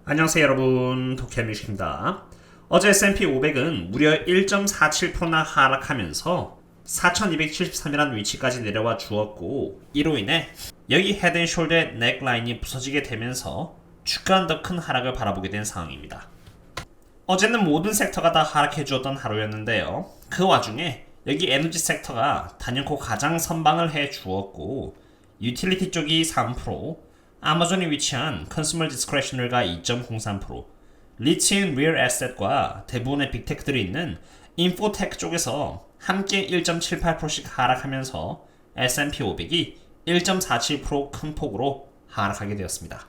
안녕하세요 여러분, 도쿄뮤직입니다. 어제 S&P 500은 무려 1.47%나 하락하면서 4273이라는 위치까지 내려와 주었고, 이로 인해 여기 헤드앤숄더의 넥라인이 부서지게 되면서 주가는 더 큰 하락을 바라보게 된 상황입니다. 어제는 모든 섹터가 다 하락해 주었던 하루였는데요. 그 와중에 여기 에너지 섹터가 단연코 가장 선방을 해 주었고, 유틸리티 쪽이 3%, 아마존이 위치한 컨슈머 디스크레셔널가 2.03%, 리치움 리얼 에셋과 대부분의 빅테크들이 있는 인포테크 쪽에서 함께 1.78%씩 하락하면서 S&P 500이 1.47% 큰 폭으로 하락하게 되었습니다.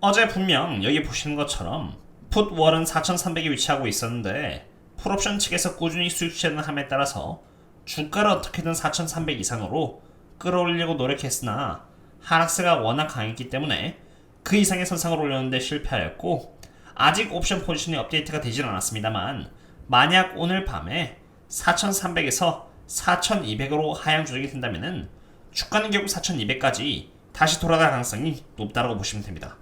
어제 분명 여기 보시는 것처럼 풋월은 4,300에 위치하고 있었는데 풀옵션 측에서 꾸준히 수익 실현을 함에 따라서 주가를 어떻게든 4,300 이상으로 끌어올리려고 노력했으나 하락세가 워낙 강했기 때문에 그 이상의 선상을 올렸는데 실패하였고, 아직 옵션 포지션이 업데이트가 되진 않았습니다만 만약 오늘 밤에 4,300에서 4,200으로 하향 조정이 된다면 주가는 결국 4,200까지 다시 돌아갈 가능성이 높다고 보시면 됩니다.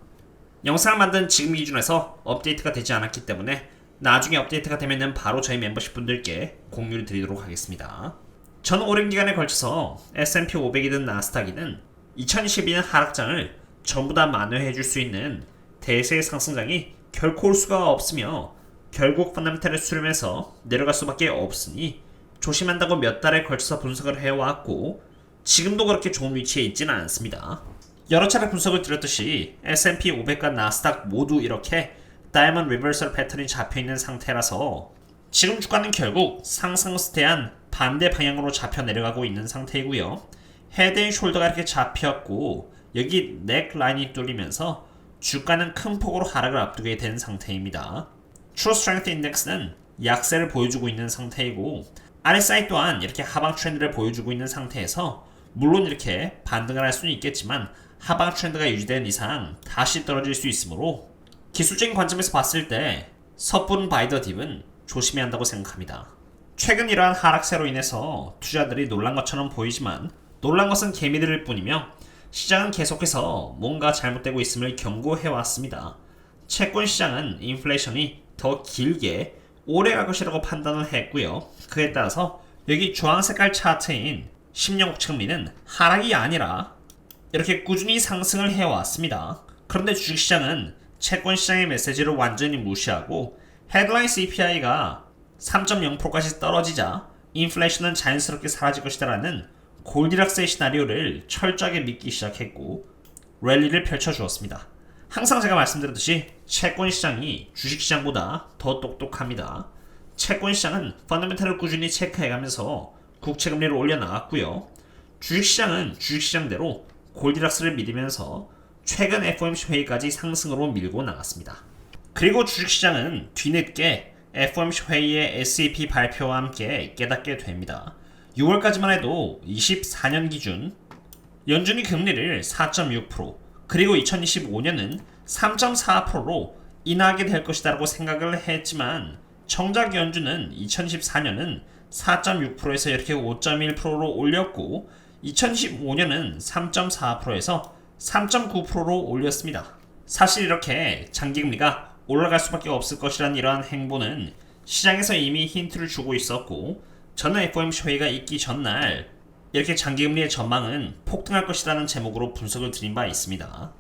영상을 만든 지금 기준에서 업데이트가 되지 않았기 때문에 나중에 업데이트가 되면 바로 저희 멤버십 분들께 공유를 드리도록 하겠습니다. 저는 오랜 기간에 걸쳐서 S&P 500이든 나스닥이든 2022년 하락장을 전부 다 만회해줄 수 있는 대세의 상승장이 결코 올 수가 없으며 결국 펀더멘탈을 수렴해서 내려갈 수밖에 없으니 조심한다고 몇 달에 걸쳐서 분석을 해왔고, 지금도 그렇게 좋은 위치에 있지는 않습니다. 여러 차례 분석을 드렸듯이 S&P 500과 나스닥 모두 이렇게 다이아몬드 리버설 패턴이 잡혀있는 상태라서 지금 주가는 결국 상승 스테한 반대 방향으로 잡혀 내려가고 있는 상태이고요. 헤드앤숄더가 이렇게 잡혔고 여기 넥라인이 뚫리면서 주가는 큰 폭으로 하락을 앞두게 된 상태입니다. True Strength Index는 약세를 보여주고 있는 상태이고, RSI 또한 이렇게 하방 트렌드를 보여주고 있는 상태에서 물론 이렇게 반등을 할 수는 있겠지만 하방 트렌드가 유지된 이상 다시 떨어질 수 있으므로 기술적인 관점에서 봤을 때 섣부른 바이 더 딥은 조심해야 한다고 생각합니다. 최근 이러한 하락세로 인해서 투자들이 놀란 것처럼 보이지만 놀란 것은 개미들일 뿐이며 시장은 계속해서 뭔가 잘못되고 있음을 경고해왔습니다. 채권 시장은 인플레이션이 더 길게 오래 갈 것이라고 판단을 했고요. 그에 따라서 여기 주황 색깔 차트인 10년국 채금리는 하락이 아니라 이렇게 꾸준히 상승을 해왔습니다. 그런데 주식시장은 채권 시장의 메시지를 완전히 무시하고 헤드라인 CPI가 3.0%까지 떨어지자 인플레이션은 자연스럽게 사라질 것이다라는 골디락스의 시나리오를 철저하게 믿기 시작했고 랠리를 펼쳐주었습니다. 항상 제가 말씀드렸듯이 채권 시장이 주식 시장보다 더 똑똑합니다. 채권 시장은 펀더멘탈을 꾸준히 체크해가면서 국채 금리를 올려나갔고요. 주식 시장은 주식 시장대로 골디락스를 믿으면서 최근 FOMC 회의까지 상승으로 밀고 나갔습니다. 그리고 주식 시장은 뒤늦게 FOMC 회의의 SEP 발표와 함께 깨닫게 됩니다. 6월까지만 해도 24년 기준 연준이 금리를 4.6% 그리고 2025년은 3.4%로 인하하게 될 것이다라고 생각을 했지만 정작 연준은 2014년은 4.6%에서 이렇게 5.1%로 올렸고 2015년은 3.4%에서 3.9%로 올렸습니다. 사실 이렇게 장기금리가 올라갈 수밖에 없을 것이라는 이러한 행보는 시장에서 이미 힌트를 주고 있었고, 저는 FOMC 회의가 있기 전날 이렇게 장기금리의 전망은 폭등할 것이라는 제목으로 분석을 드린 바 있습니다.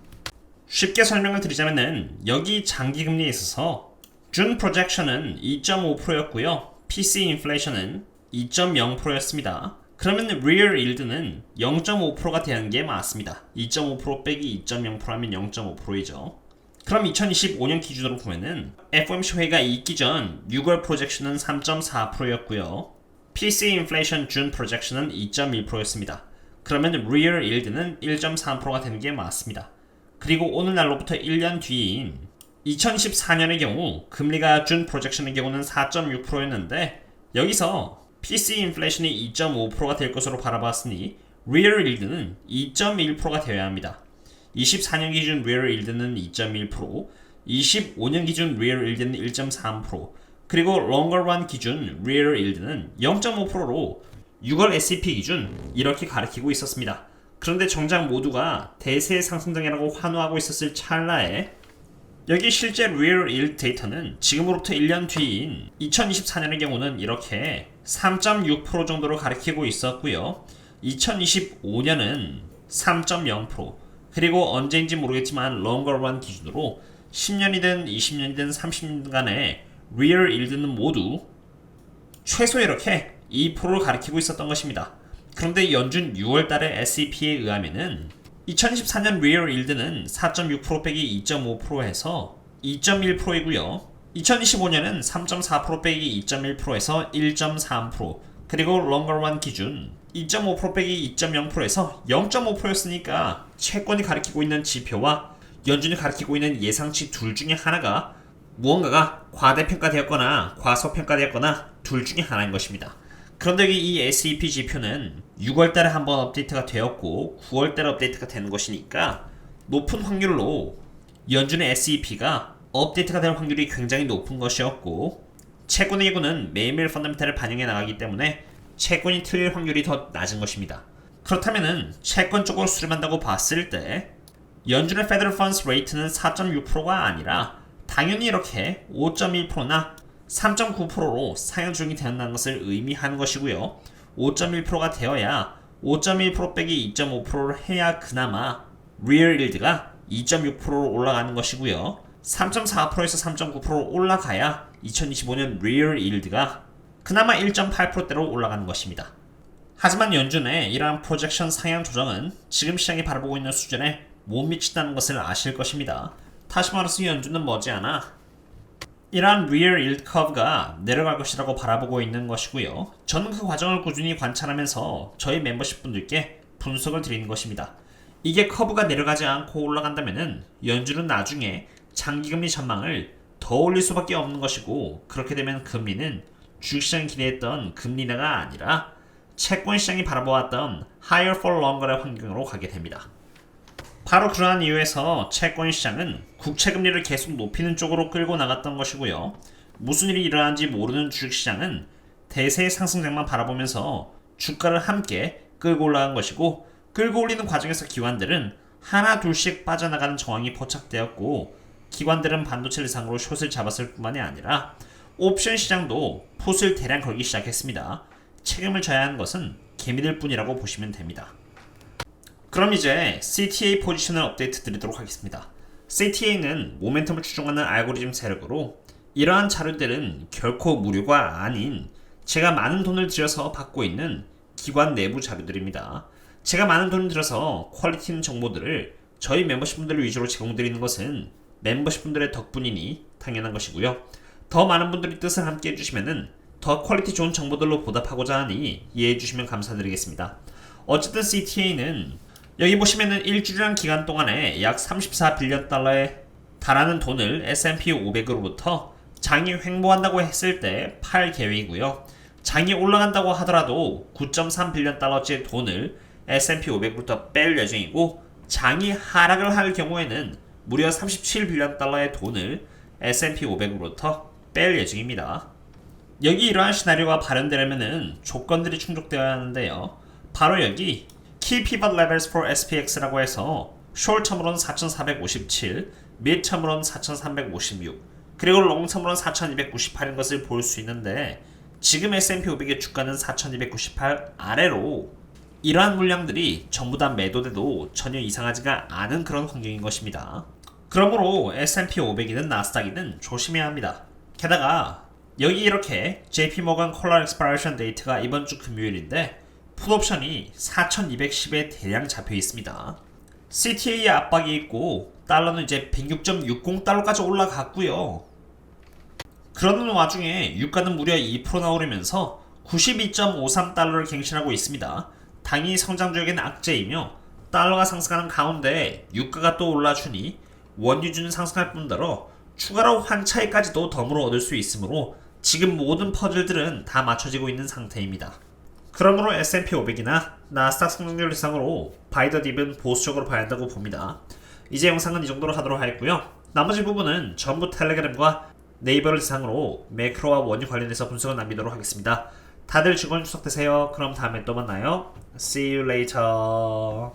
쉽게 설명을 드리자면은 여기 장기금리에 있어서 준 프로젝션은 2.5%였고요. PC 인플레이션은 2.0%였습니다. 그러면 Real Yield는 0.5%가 되는 게 맞습니다. 2.5% 빼기 2.0%하면 0.5%이죠. 그럼 2025년 기준으로 보면은 FOMC 회의가 있기 전 6월 프로젝션은 3.4%였고요. PC 인플레이션 준 프로젝션은 2.1%였습니다. 그러면 Real Yield는 1.3%가 되는 게 맞습니다. 그리고 오늘날로부터 1년 뒤인 2014년의 경우 금리가 준 프로젝션의 경우는 4.6%였는데 여기서 PC 인플레이션이 2.5%가 될 것으로 바라봤으니 Real Yield는 2.1%가 되어야 합니다. 24년 기준 Real Yield는 2.1%, 25년 기준 Real Yield는 1.3%, 그리고 Longer Run 기준 Real Yield는 0.5%로 6월 S&P 기준 이렇게 가리키고 있었습니다. 그런데 정작 모두가 대세의 상승장이라고 환호하고 있었을 찰나에 여기 실제 real yield 데이터는 지금으로부터 1년 뒤인 2024년의 경우는 이렇게 3.6% 정도로 가리키고 있었고요. 2025년은 3.0%, 그리고 언제인지 모르겠지만 longer run 기준으로 10년이든 20년이든 30년간의 real yield는 모두 최소 이렇게 2%를 가리키고 있었던 것입니다. 그런데 연준 6월달의 SEP에 의하면은 2024년 real yield는 4.6% 빼기 2.5%에서 2.1%이고요. 2025년은 3.4% 빼기 2.1%에서 1.3%, 그리고 longer run 기준 2.5% 빼기 2.0%에서 0.5%였으니까 채권이 가리키고 있는 지표와 연준이 가리키고 있는 예상치 둘 중에 하나가 무언가가 과대평가되었거나 과소평가되었거나 둘 중에 하나인 것입니다. 그런데 이 SEP 지표는 6월달에 한번 업데이트가 되었고 9월달에 업데이트가 되는 것이니까 높은 확률로 연준의 SEP가 업데이트가 될 확률이 굉장히 높은 것이었고, 채권의 경우는 매일매일 펀더멘탈을 반영해 나가기 때문에 채권이 틀릴 확률이 더 낮은 것입니다. 그렇다면은 채권 쪽으로 수렴한다고 봤을 때 연준의 Federal Funds Rate는 4.6%가 아니라 당연히 이렇게 5.1%나 3.9%로 상향 조정이 되었다는 것을 의미하는 것이고요. 5.1%가 되어야 5.1% 빼기 2.5%를 해야 그나마 real yield가 2.6%로 올라가는 것이고요. 3.4%에서 3.9%로 올라가야 2025년 real yield가 그나마 1.8%대로 올라가는 것입니다. 하지만 연준의 이러한 프로젝션 상향 조정은 지금 시장이 바라보고 있는 수준에 못 미친다는 것을 아실 것입니다. 다시 말해서 연준은 머지않아 이러한 real yield curve가 내려갈 것이라고 바라보고 있는 것이고요. 저는 그 과정을 꾸준히 관찰하면서 저희 멤버십 분들께 분석을 드리는 것입니다. 이게 커브가 내려가지 않고 올라간다면 연준은 나중에 장기금리 전망을 더 올릴 수밖에 없는 것이고, 그렇게 되면 금리는 주식시장이 기대했던 금리 인하가 아니라 채권시장이 바라보았던 higher for longer의 환경으로 가게 됩니다. 바로 그러한 이유에서 채권시장은 국채금리를 계속 높이는 쪽으로 끌고 나갔던 것이고요. 무슨 일이 일어나는지 모르는 주식시장은 대세의 상승장만 바라보면서 주가를 함께 끌고 올라간 것이고, 끌고 올리는 과정에서 기관들은 하나 둘씩 빠져나가는 정황이 포착되었고, 기관들은 반도체 대상으로 숏을 잡았을 뿐만이 아니라 옵션 시장도 풋을 대량 걸기 시작했습니다. 책임을 져야 하는 것은 개미들 뿐이라고 보시면 됩니다. 그럼 이제 CTA 포지션을 업데이트 드리도록 하겠습니다. CTA는 모멘텀을 추종하는 알고리즘 세력으로, 이러한 자료들은 결코 무료가 아닌 제가 많은 돈을 들여서 받고 있는 기관 내부 자료들입니다. 제가 많은 돈을 들여서 퀄리티 있는 정보들을 저희 멤버십 분들을 위주로 제공드리는 것은 멤버십 분들의 덕분이니 당연한 것이고요. 더 많은 분들이 뜻을 함께 해주시면은 더 퀄리티 좋은 정보들로 보답하고자 하니 이해해 주시면 감사드리겠습니다. 어쨌든 CTA는 여기 보시면은 일주일이란 기간 동안에 약 34빌리언 달러에 달하는 돈을 S&P 500으로부터 장이 횡보한다고 했을 때 팔 계획이고요. 장이 올라간다고 하더라도 9.3빌리언 달러짜리 돈을 S&P 500으로부터 뺄 예정이고, 장이 하락을 할 경우에는 무려 37빌리언 달러의 돈을 S&P 500으로부터 뺄 예정입니다. 여기 이러한 시나리오가 발현되려면 조건들이 충족되어야 하는데요. 바로 여기 Key Pivot Levels for SPX라고 해서 short-term으로는 4,457, mid-term으로는 4,356, 그리고 long-term으로는 4,298인 것을 볼 수 있는데, 지금 S&P 500의 주가는 4,298 아래로 이러한 물량들이 전부 다 매도돼도 전혀 이상하지가 않은 그런 환경인 것입니다. 그러므로 S&P 500이든 나스닥이든 조심해야 합니다. 게다가 여기 이렇게 JP모건 콜라 엑스파이레이션 데이트가 이번 주 금요일인데 풋옵션이 4210에 대량 잡혀 있습니다. CTA의 압박이 있고 달러는 이제 106.60달러까지 올라갔고요. 그러는 와중에 유가는 무려 2%나 오르면서 92.53달러를 갱신하고 있습니다. 당연히 성장주에게는 악재이며 달러가 상승하는 가운데 유가가 또 올라주니 원유주는 상승할 뿐더러 추가로 환차익까지도 덤으로 얻을 수 있으므로 지금 모든 퍼즐들은 다 맞춰지고 있는 상태입니다. 그러므로 S&P 500이나 나스닥 성장률 대상으로 바이 더 딥은 보수적으로 봐야 한다고 봅니다. 이제 영상은 이 정도로 하도록 하겠고요. 나머지 부분은 전부 텔레그램과 네이버를 대상으로 매크로와 원유 관련해서 분석을 남기도록 하겠습니다. 다들 즐거운 추석 되세요. 그럼 다음에 또 만나요. See you later.